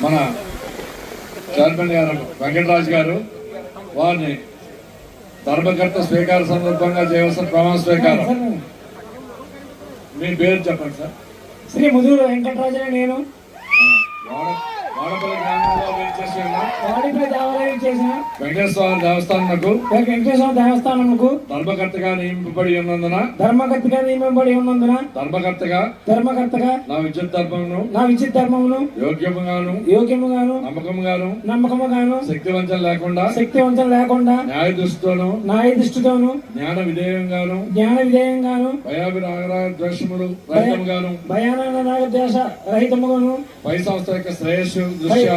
మన చైర్మన్ గారు వెంకటరాజు గారు వారిని ధర్మకర్త స్వీకార సందర్భంగా చేయవలసిన ప్రమాణ స్వీకారం. మీ పేరు చెప్పండి సార్. శ్రీ ముదురు వెంకటరాజు. నేను వాడపల్లి గ్రామంలో వేయించేసి వాడిపల్లి దేవాలయం చేసిన వెంకటేశ్వర దేవస్థానముకు ధర్మకర్తగా నియమింపబడి ఉన్నందున ధర్మకర్తగా నా విద్యుత్ ధర్మమును యోగ్యముగాను నమ్మకముగాను శక్తివంచన లేకుండా న్యాయ దృష్టితోను జ్ఞాన విధేయంగాను భయాభిరాగద్వేషములు రహితముగాను పై సంస్థ యొక్క శ్రేయస్సు దృష్ట్యా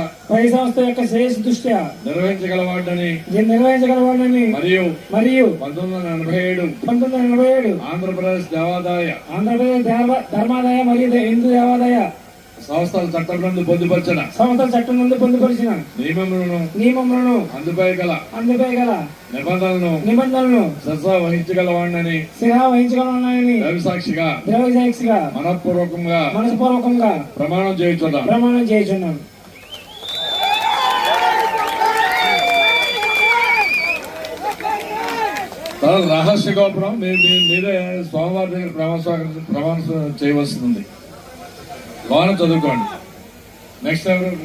నిర్వహించగలవాడని మరియు 1987 ఆంధ్రప్రదేశ్ ధర్మాదాయ మరియు హిందూ దేవాదాయ సంస్థల చట్టం నుండి పొందుపరిచిన నియమములను అందుపై గల నిబంధనలను శిరసా వహించగలవాడని దైవసాక్షిగా మనఃపూర్వకంగా ప్రమాణం చేయుచున్నాను. తర్వాత రహస్య గోపురం మీరే స్వామివారి దగ్గర ప్రమాణం చేయవలసింది. లోన చదువుకోండి. నెక్స్ట్ ఎవరు?